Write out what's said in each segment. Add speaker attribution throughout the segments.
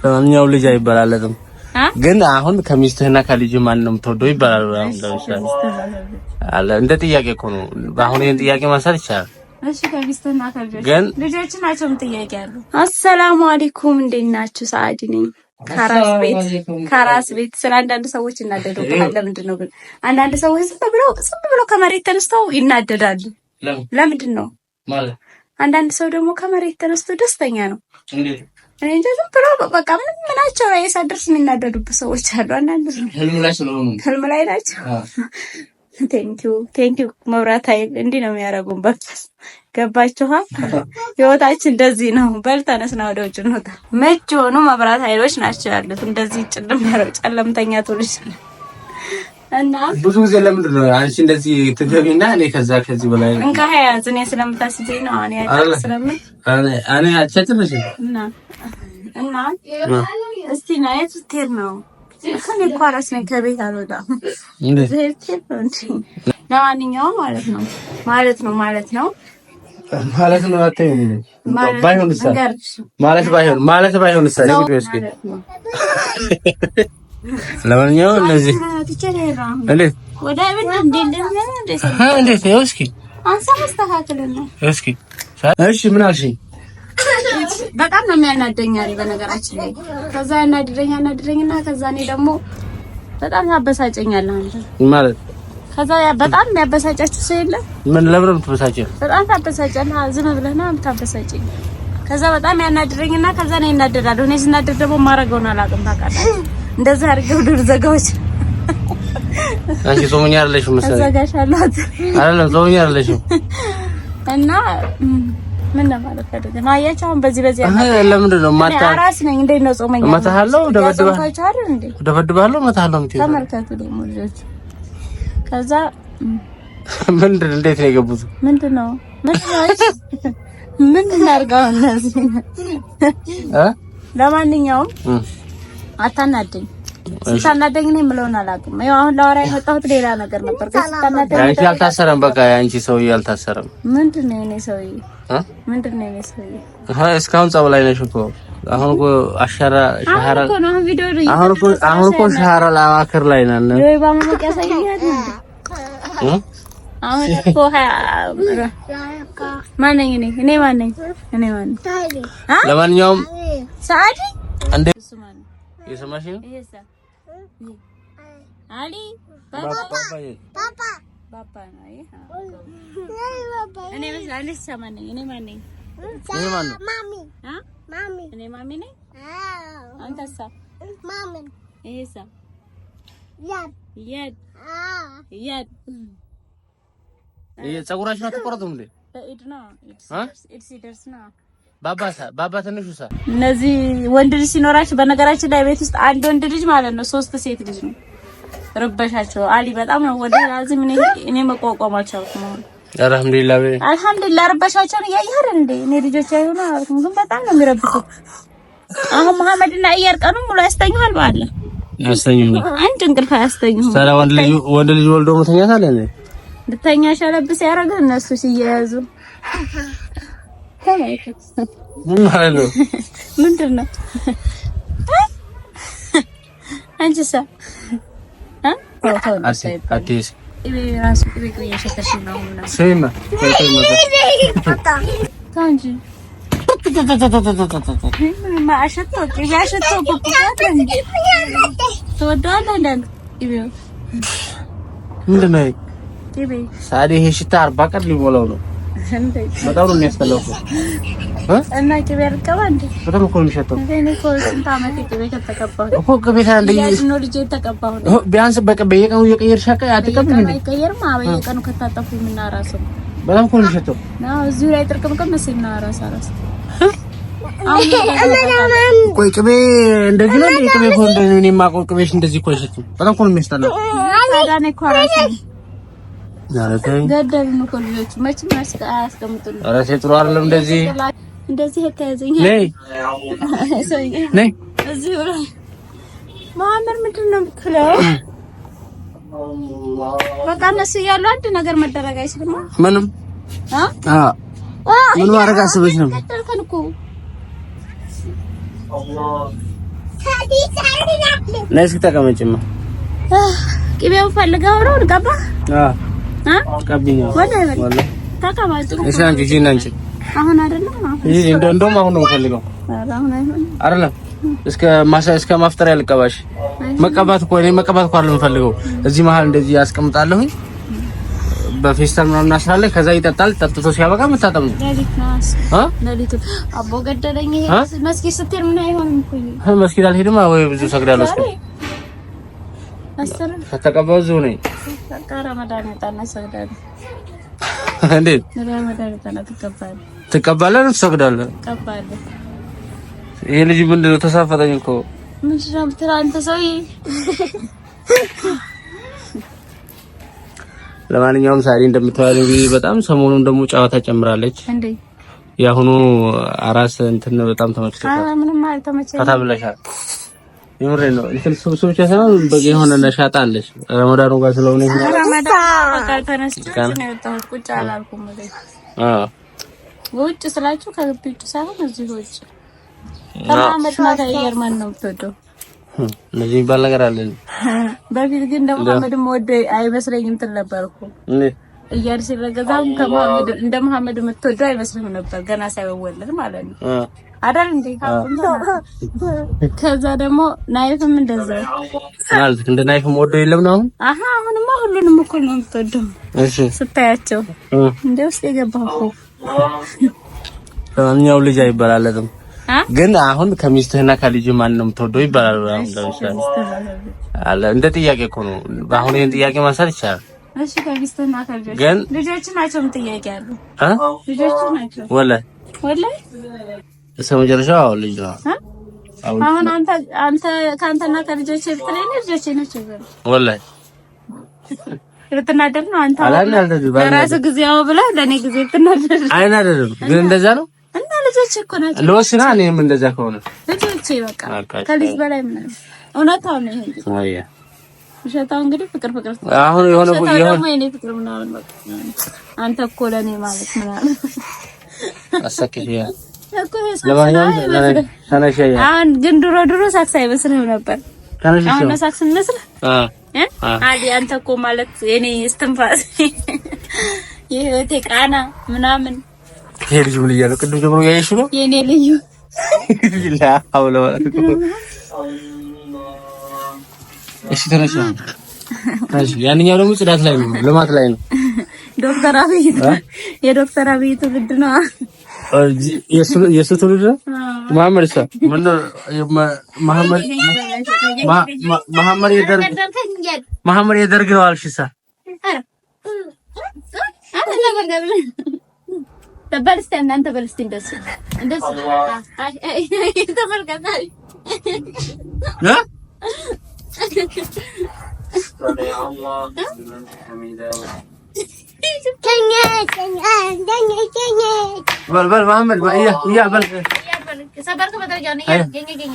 Speaker 1: ለማንኛውም ልጅ አይባላለትም ግን አሁን ከሚስትህና ከልጅ ማን ነው የምትወደው ይባላል። አሁን ለምሳሌ አለ እንደ ጥያቄ እኮ ነው። አሁን ይሄን ጥያቄ ማንሳት ይቻላል። እሺ ከሚስትህና ከልጅ ግን ልጆች ናቸው ጥያቄ ያለው። አሰላሙ አለይኩም እንዴት ናችሁ? ሰዓዲ ነኝ ከራስ ቤት ስለ አንዳንድ ሰዎች እናደዱብናል። ለምንድን ነው ግን አንዳንድ ሰዎች ዝም ብለው ከመሬት ተነስተው ይናደዳሉ? ለምንድን ነው ማለት? አንዳንድ ሰው ደግሞ ከመሬት ተነስቶ ደስተኛ ነው። እንዴት? እኔ እንጃ ዝም ብለው በቃ ምናቸው ላይ ሳይደርስ የሚናደዱበት ሰዎች አሉ። አንዳንድ ህልም ላይ ናቸው። ቴንኪው መብራት ኃይል እንዲህ ነው የሚያደርጉን። በቃ ገባችኋ? ህይወታችን እንደዚህ ነው። በልተነስና ወደ ውጭ እንወጣ። መች ሆኑ መብራት ኃይሎች ናቸው ያሉት እንደዚህ ጨለምተኛ ትውልድ እና ብዙ ጊዜ ለምንድን ነው አንቺ እንደዚህ ትገቢና እኔ ከዚህ በላይ እንካ ያዝ እኔ ስለምታስይዘኝ ነው። እኔ አይደል ስለምን እኔ አቻችልሽ እና እስቲ ነው የትቴር ነው ከኔ ኳራስ ነው ከቤት አልወጣም። ለማንኛውም ማለት ነው አትይኝ ባይሆንስ እስኪ ለማንኛውም እነዚህ እንዴት ወደ እንዴት እስኪ አንሳ መስተካከልና እስኪ እሺ ምን አልሽኝ? በጣም ነው የሚያናደኝ በነገራችን ላይ ከዛ ያናድረኝና ከዛ እኔ ደግሞ በጣም ያበሳጨኛል አንተ ማለት ከዛ በጣም የሚያበሳጫችሁ ሰው የለም? ምን ለምን ትበሳጨኝ? በጣም ታበሳጨና ዝም ብለህ ነው የምታበሳጨኝ። ከዛ በጣም ያናድረኝና ከዛ ነው እናደዳለሁ። እኔ ስናደድ ደግሞ ማረገውን አላውቅም ታውቃለህ። እንደዛ አድርገው ዱር ዘጋዎች አንቺ ጾመኛ አይደለሽም መሰለኝ። ዘጋሻለሁ አይደለም ጾመኛ አይደለሽም እና ምን ማለት አይደለም ማያቻው በዚህ ለምንድን ነው ማታ አራስ ነኝ እንዴ ነው ጾመኛ ማታሃለው ደበድባለሁ ማታሃለው ተመልከቱ ደግሞ ልጆች ከዛ ምንድን እንዴት ነው የገቡት? ምንድነው ምን እናርጋው እነዚህ ለማንኛውም አታናደኝ። ስታናደኝ ነው የምለውን አላውቅም። ያው አሁን ላወራ የመጣሁት ሌላ ነገር ነበር። ስታናደኝ አንቺ አልታሰረም። በቃ አንቺ ሰውዬ አልታሰረም። ምንድነው የኔ ሰውዬ? ምንድነው የኔ ሰውዬ? እስካሁን ጸብ ላይ ነሽ እኮ። አሁን እኮ ሻሃራ አሁን እኮ ሻሃራ ለአዋክር ላይ ነን። ወይ ባመመቅ ያሳይኛል። አሁን እኮ ማነኝ እኔ ማነኝ? ለማንኛውም ሰዓዲ እንደ የሰማሽ ነው አሊ ባባ ነው። እኔ መስላለሽ ሰማነኝ። እኔ ማነኝ? እኔ ማሚ ነኝ። አንተሳ? ይሄሳ ያድ ይሄ ፀጉራችን አትቆረጡም እንዴ? ኢድስ ሲደርስ ነው ባባ ትንሹሳ። እነዚህ ወንድ ልጅ ሲኖራቸው በነገራችን ላይ ቤት ውስጥ አንድ ወንድ ልጅ ማለት ነው 3 ሴት ልጅ ነው። ረበሻቸው አሊ በጣም ነው ወደ ላዝም እኔ መቋቋማቸው ነው። አልሐምዱሊላህ ረበሻቸው ያያር እንዴ እኔ ልጆች አይሆኑ አልኩም ግን በጣም ነው የሚረብሹት። አሁን መሐመድና አየር ቀኑ ሙሉ ያስተኛል ባለ ያስተኛል። አንድ እንቅልፍ ያስተኛል። ታዲያ ወንድ ልጅ ወልዶ መተኛት አለ እንዴ? ብተኛ ሸለብስ ያረጋ እነሱ ሲያያዙ ማለት ምንድነው? አንቺሳ አዲስ ራሱ ቤት እየሸተሽ ነው ምናምን ሰይማ ታንጂ ማአሸቶ ያሸቶ ምንድነው? ሳዲ ይሄ ሽታ 40 ቀን ሊሞላው ነው። በጣም ነው የሚያስጠላው እና ቅቤ አልቀባ እንዴ? በጣም እኮ ነው የሚሸተው። እኔ እኮ ስንት ዓመት ቅቤ ከተቀባሁ እኮ ቅቤ ታንዴ ነው ልጅ ተቀባሁ ነው። ቢያንስ በየቀኑ እየቀየርሽ አትቀብም እንዴ? አይቀየርም። በየቀኑ ከታጠፉ ምን አራሱ በጣም እኮ ነው የሚሸተው። አዎ እዚሁ ላይ ጥርቅምቅም መስልና አራስ ቆይ ቅቤ እንደዚህ ነው እንዴ? ቅቤ እኮ እንደዚህ እኔ የማውቀው ቅቤሽ እንደዚህ እኮ አይሸትም። በጣም እኮ ነው የሚያስጠላው። ታዲያ እኔ እኮ አራስ ገደሉን እኮ ልጆቹ መቼም አያስቀምጡን። ኧረ ጥሩ አይደለም እንደዚህ የተያዘኝ ነይ ነይ እዚህ ብሎ መሀመድ ምንድን ነው የምትለው? በቃ እነሱ እያሉ አንድ ነገር መደረግ አይችልም።
Speaker 2: ምንም ምን ማድረግ አስበሽ ነው? ነስ ተቀመጭማ ቅቤው ፈልገው ነው ገባ ቀብኛ ወላ ተቀመጭ። እሺ አንቺ አሁን አይደለም ይሄ እንደውም አሁን ነው ፈልገው አይደለም እስከ ማፍጠሪያ ልቀባሽ መቀባት እኮ አይደለም ፈልገው እዚህ መሀል እንደዚህ ያስቀምጣለሁኝ በፌስታል ምናምን አስራለ ከዛ ይጠጣል ጠጥቶ ሲያበቃ መታጠብ ነው። ለሊቱ አቦ ገደለኝ። ይሄ መስጊድ ስትሄድ ምን አይሆንም እኮ መስጊድ አልሄድም ወይ ብዙ ሰግዳለሁ እስከ ከተቀባው እዚሁ ነኝ። ረመዳን ያጣና ሰግዳለሁ። እንዴት ረመዳን ያጣና ትቀባለህ ነው ትሰግዳለህ? ትቀባለህ። ይሄ ልጅ ምንድነው ተሳፈጠኝ እኮ ምንድነው ትራንተ ሰውዬ። ለማንኛውም ሳሪ እንደምታዩት እንግዲህ በጣም ሰሞኑን ደግሞ ጨዋታ ጨምራለች እንዴ። ያሁኑ አራስ እንትን በጣም ተመችቶታል። ምንም ማለት ተመቸኝ ታብለሻል። ይምሬ ነው እንትን ሱብሱብ ቻሳን በቂ የሆነ ነሻጣ አለሽ። ረመዳኑ ጋር ስለሆነ ይሄ ረመዳን በቃ ተነስቼ ነው የወጣሁት። ቁጭ አላልኩም ማለት ውጭ ስላችሁ ከግቢ ውጭ ሳይሆን እዚህ ውጭ ከማመድ ማታ የርማን ነው የምትወደው እንደዚህ የሚባል ነገር አለ። በፊት ግን ደግሞ መሐመድም ወደ አይመስለኝም ትል ነበር እኮ እያር ሲረገዛም ከመሐመድ እንደ መሐመድ የምትወደው አይመስልም ነበር ገና ሳይወለድ ማለት ነው አይደል እንዴ? ከዛ ደግሞ ናይፍም እንደዛው ማለት እንደ ናይፍም ወዶ የለም ነው አሁን አሁንማ ሁሉንም እኮ ነው የምትወደው። እሺ ስታያቸው እንደ ውስጥ የገባው እኮ ለማንኛው ልጅ አይባላለትም ግን አሁን ከሚስትህና ከልጅ ማን ነው የምትወደው ይባላል። አሁን ለምሳሌ አለ እንደ ጥያቄ እኮ ነው። አሁን ይሄን ጥያቄ ማንሳት ይቻላል። እሺ ከሚስትህና ከልጅ ግን ልጆች ናቸው ጥያቄ አለ ልጆች ናቸው ወላሂ መጨረሻው ልጅ ነው። አሁን አንተ ካንተና ከልጆች ብትለኝ ልጆች ናቸው ወላሂ ልትናደድ ነው አንተ በራስህ ጊዜ ያው ብለህ ለኔ ጊዜ ልትናደድ አይናደድም ግን እንደዛ ነው እና ልጆች እኮ ናቸው ለወስና እኔም እንደዛ ከሆነ ልጆች በቃ ከልጅ በላይ ምን እውነታው ነው ይሄ አያ ውሸታው እንግዲህ ፍቅር አሁን የሆነ ደግሞ የኔ ፍቅር ምናምን በቃ አንተ እኮ ለኔ ማለት ምናምን አሰከሽያ አሁን ግን ድሮ ሳክስ አይመስልም ነበር። አሁን ሳክስ እንመስል አዲ አንተ እኮ ማለት የኔ እስትንፋስ የህይወቴ ቃና ምናምን ይሄ ልጅ ምን እያለው ቅድም ጀምሮ ያየሽ ነው የኔ ልዩ ላ አውለ እሺ ተነሽ ያንኛው ደግሞ ጽዳት ላይ ነው ልማት ላይ ነው። ዶክተር አብይ የዶክተር አብይ ትውልድ ነው የሱ ትውልድ ነው። መሐመድ የደርግ ነው አልሽሳ ተበልስተ እናንተ በልስቲ እንደሱ ተመልከታል በል መሐመድ ያ በል ሰበርኩ በደረጃው ነው ገኘ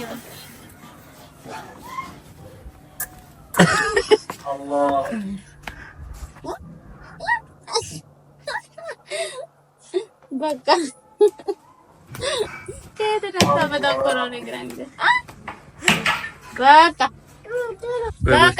Speaker 2: አላህ በቃ ከደረታ በጣም ኮሮና ግራንድ በቃ